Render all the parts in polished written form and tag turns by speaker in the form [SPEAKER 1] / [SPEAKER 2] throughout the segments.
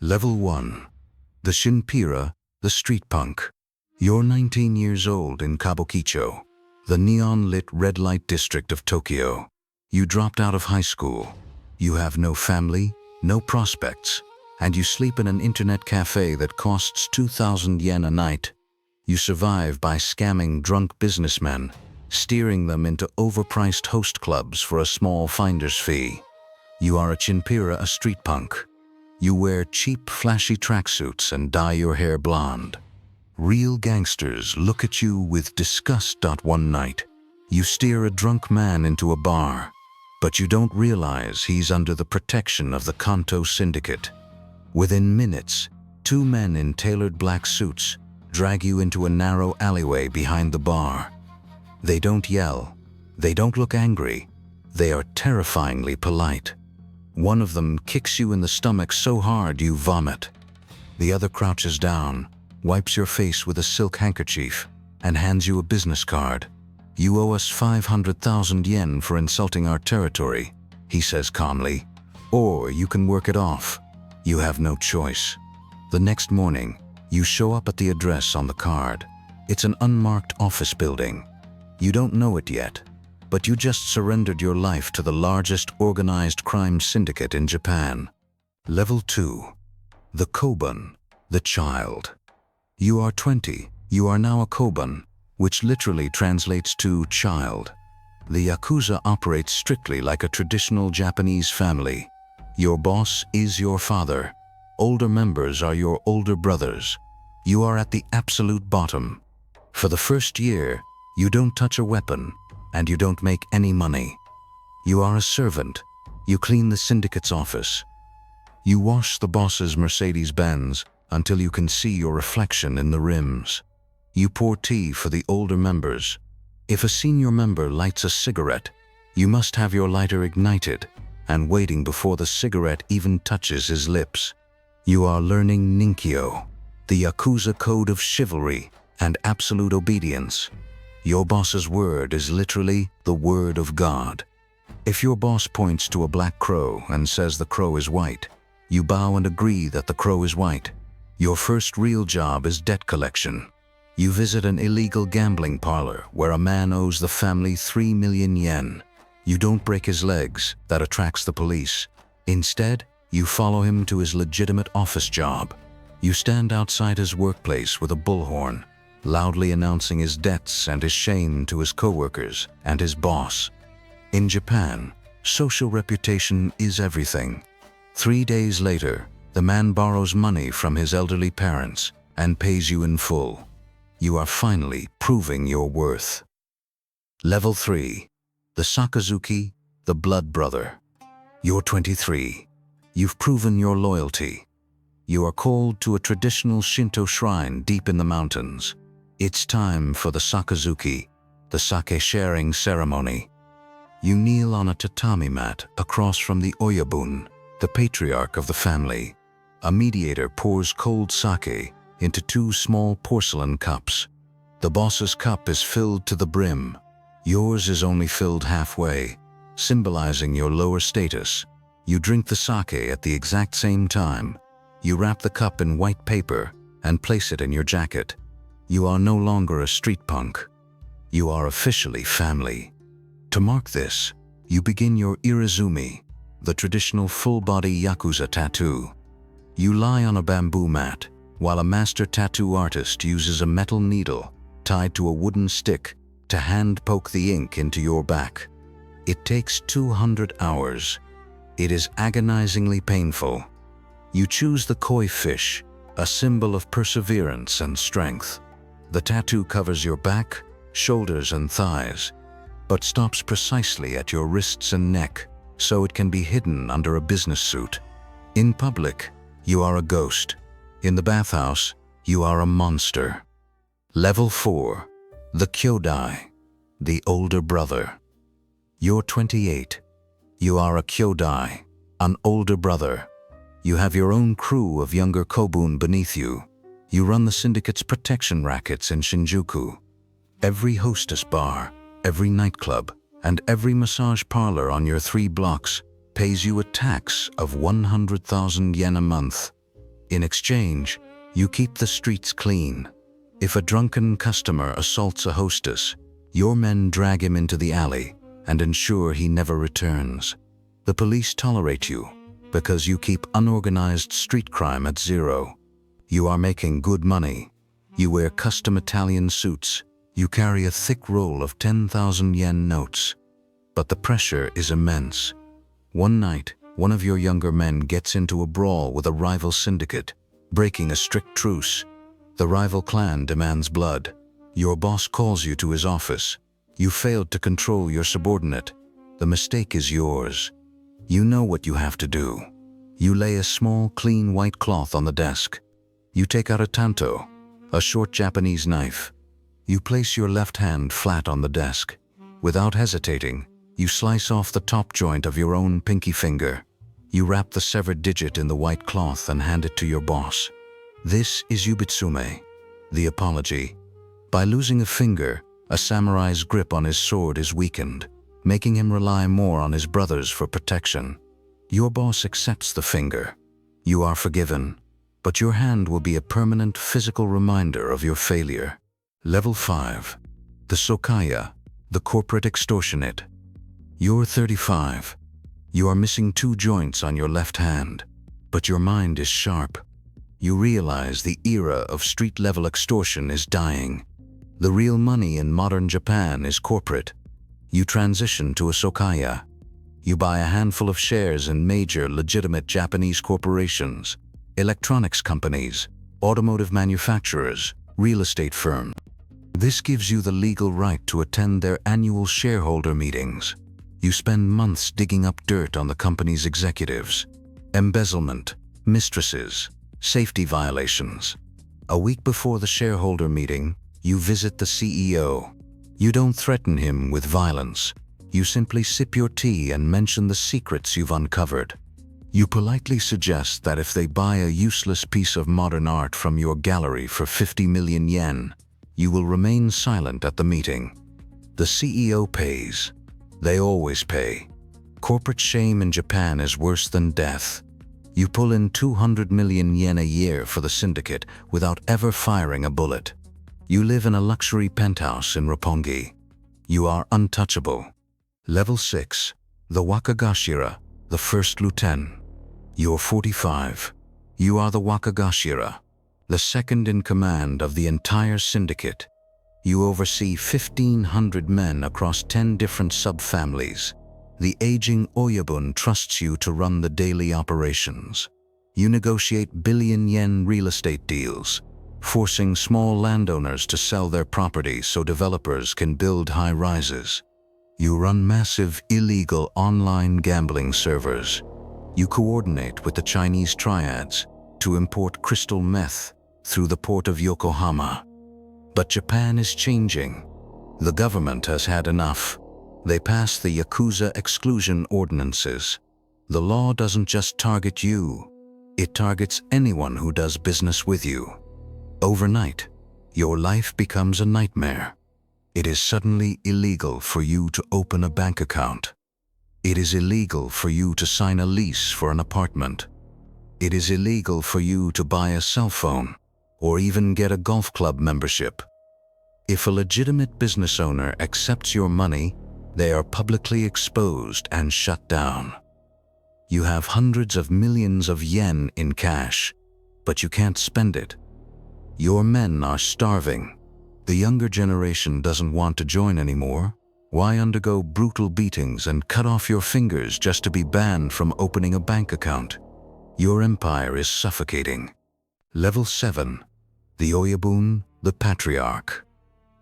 [SPEAKER 1] Level 1. The Chinpira, the street punk. You're 19 years old in Kabukicho, the neon-lit red light district of Tokyo. You dropped out of high school. You have no family, no prospects, and you sleep in an internet cafe that costs 2,000 yen a night. You survive by scamming drunk businessmen, steering them into overpriced host clubs for a small finder's fee. You are a Chinpira, a street punk. You wear cheap, flashy tracksuits and dye your hair blonde. Real gangsters look at you with disgust. One night, you steer a drunk man into a bar, but you don't realize he's under the protection of the Kanto syndicate. Within minutes, two men in tailored black suits drag you into a narrow alleyway behind the bar. They don't yell. They don't look angry. They are terrifyingly polite. One of them kicks you in the stomach so hard you vomit. The other crouches down, wipes your face with a silk handkerchief, and hands you a business card. "You owe us 500,000 yen for insulting our territory," he says calmly. "Or you can work it off." You have no choice. The next morning, you show up at the address on the card. It's an unmarked office building. You don't know it yet, but you just surrendered your life to the largest organized crime syndicate in Japan. Level 2. The Kobun, the child. You are 20. You are now a Kobun, which literally translates to child. The Yakuza operates strictly like a traditional Japanese family. Your boss is your father. Older members are your older brothers. You are at the absolute bottom. For the first year, you don't touch a weapon, and you don't make any money. You are a servant. You clean the syndicate's office. You wash the boss's Mercedes-Benz until you can see your reflection in the rims. You pour tea for the older members. If a senior member lights a cigarette, you must have your lighter ignited and waiting before the cigarette even touches his lips. You are learning Ninkyo, the Yakuza code of chivalry and absolute obedience. Your boss's word is literally the word of God. If your boss points to a black crow and says the crow is white, you bow and agree that the crow is white. Your first real job is debt collection. You visit an illegal gambling parlor where a man owes the family 3 million yen. You don't break his legs, that attracts the police. Instead, you follow him to his legitimate office job. You stand outside his workplace with a bullhorn, loudly announcing his debts and his shame to his coworkers and his boss. In Japan, social reputation is everything. 3 days later, the man borrows money from his elderly parents and pays you in full. You are finally proving your worth. Level 3. The Sakazuki, the blood brother. You're 23. You've proven your loyalty. You are called to a traditional Shinto shrine deep in the mountains. It's time for the Sakazuki, the sake sharing ceremony. You kneel on a tatami mat across from the Oyabun, the patriarch of the family. A mediator pours cold sake into 2 small porcelain cups. The boss's cup is filled to the brim. Yours is only filled halfway, symbolizing your lower status. You drink the sake at the exact same time. You wrap the cup in white paper and place it in your jacket. You are no longer a street punk. You are officially family. To mark this, you begin your irizumi, the traditional full-body Yakuza tattoo. You lie on a bamboo mat, while a master tattoo artist uses a metal needle tied to a wooden stick to hand-poke the ink into your back. It takes 200 hours. It is agonizingly painful. You choose the koi fish, a symbol of perseverance and strength. The tattoo covers your back, shoulders, and thighs, but stops precisely at your wrists and neck, so it can be hidden under a business suit. In public, you are a ghost. In the bathhouse, you are a monster. Level 4. The Kyodai, the older brother. You're 28. You are a Kyodai, an older brother. You have your own crew of younger Kobun beneath you. You run the syndicate's protection rackets in Shinjuku. Every hostess bar, every nightclub, and every massage parlor on your 3 blocks pays you a tax of 100,000 yen a month. In exchange, you keep the streets clean. If a drunken customer assaults a hostess, your men drag him into the alley and ensure he never returns. The police tolerate you because you keep unorganized street crime at zero. You are making good money. You wear custom Italian suits. You carry a thick roll of 10,000 yen notes. But the pressure is immense. One night, one of your younger men gets into a brawl with a rival syndicate, breaking a strict truce. The rival clan demands blood. Your boss calls you to his office. You failed to control your subordinate. The mistake is yours. You know what you have to do. You lay a small, clean white cloth on the desk. You take out a tanto, a short Japanese knife. You place your left hand flat on the desk. Without hesitating, you slice off the top joint of your own pinky finger. You wrap the severed digit in the white cloth and hand it to your boss. This is yubitsume, the apology. By losing a finger, a samurai's grip on his sword is weakened, making him rely more on his brothers for protection. Your boss accepts the finger. You are forgiven, but your hand will be a permanent physical reminder of your failure. Level 5. The Sokaya, the corporate extortionate. You're 35. You are missing 2 joints on your left hand, but your mind is sharp. You realize the era of street-level extortion is dying. The real money in modern Japan is corporate. You transition to a Sokaya. You buy a handful of shares in major legitimate Japanese corporations, electronics companies, automotive manufacturers, real estate firms. This gives you the legal right to attend their annual shareholder meetings. You spend months digging up dirt on the company's executives. Embezzlement, mistresses, safety violations. A week before the shareholder meeting, you visit the CEO. You don't threaten him with violence. You simply sip your tea and mention the secrets you've uncovered. You politely suggest that if they buy a useless piece of modern art from your gallery for 50 million yen, you will remain silent at the meeting. The CEO pays. They always pay. Corporate shame in Japan is worse than death. You pull in 200 million yen a year for the syndicate without ever firing a bullet. You live in a luxury penthouse in Roppongi. You are untouchable. Level 6. The Wakagashira, the first lieutenant. You're 45. You are the Wakagashira, the second in command of the entire syndicate. You oversee 1,500 men across 10 different sub-families. The aging Oyabun trusts you to run the daily operations. You negotiate billion-yen real estate deals, forcing small landowners to sell their property so developers can build high-rises. You run massive, illegal online gambling servers. You coordinate with the Chinese triads to import crystal meth through the port of Yokohama. But Japan is changing. The government has had enough. They passed the Yakuza exclusion ordinances. The law doesn't just target you. It targets anyone who does business with you. Overnight, your life becomes a nightmare. It is suddenly illegal for you to open a bank account. It is illegal for you to sign a lease for an apartment. It is illegal for you to buy a cell phone or even get a golf club membership. If a legitimate business owner accepts your money, they are publicly exposed and shut down. You have hundreds of millions of yen in cash, but you can't spend it. Your men are starving. The younger generation doesn't want to join anymore. Why undergo brutal beatings and cut off your fingers just to be banned from opening a bank account? Your empire is suffocating. Level 7. The Oyabun, the Patriarch.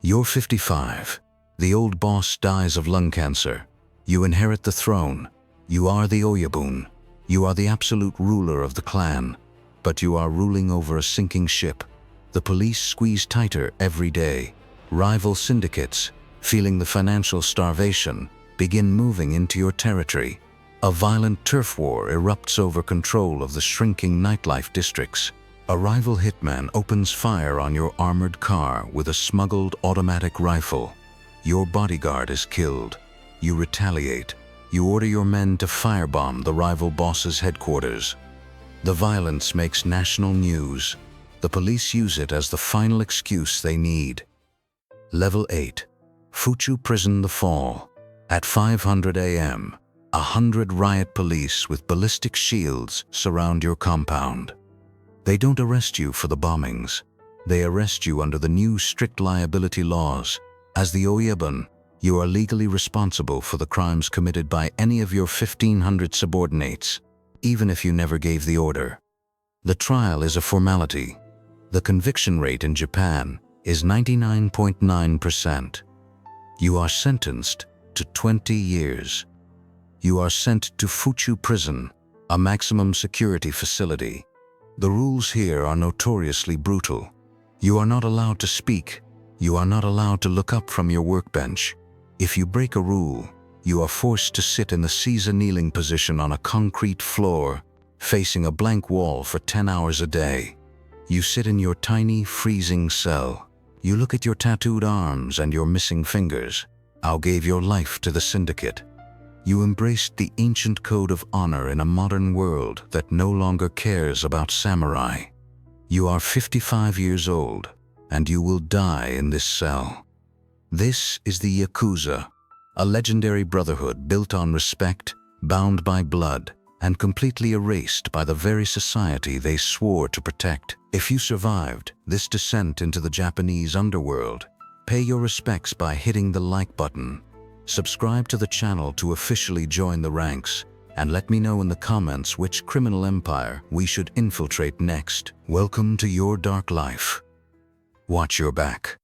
[SPEAKER 1] You're 55. The old boss dies of lung cancer. You inherit the throne. You are the Oyabun. You are the absolute ruler of the clan, but you are ruling over a sinking ship. The police squeeze tighter every day. Rival syndicates, feeling the financial starvation, begin moving into your territory. A violent turf war erupts over control of the shrinking nightlife districts. A rival hitman opens fire on your armored car with a smuggled automatic rifle. Your bodyguard is killed. You retaliate. You order your men to firebomb the rival boss's headquarters. The violence makes national news. The police use it as the final excuse they need. Level 8. Fuchu Prison. The Fall. At 5:00 a.m., 100 riot police with ballistic shields surround your compound. They don't arrest you for the bombings. They arrest you under the new strict liability laws. As the Oyabun, you are legally responsible for the crimes committed by any of your 1,500 subordinates, even if you never gave the order. The trial is a formality. The conviction rate in Japan is 99.9%. You are sentenced to 20 years. You are sent to Fuchu Prison, a maximum security facility. The rules here are notoriously brutal. You are not allowed to speak. You are not allowed to look up from your workbench. If you break a rule, you are forced to sit in the Caesar kneeling position on a concrete floor, facing a blank wall for 10 hours a day. You sit in your tiny, freezing cell. You look at your tattooed arms and your missing fingers. You gave your life to the syndicate. You embraced the ancient code of honor in a modern world that no longer cares about samurai. You are 55 years old, and you will die in this cell. This is the Yakuza, a legendary brotherhood built on respect, bound by blood, and completely erased by the very society they swore to protect. If you survived this descent into the Japanese underworld, pay your respects by hitting the like button. Subscribe to the channel to officially join the ranks, and let me know in the comments which criminal empire we should infiltrate next. Welcome to your dark life. Watch your back.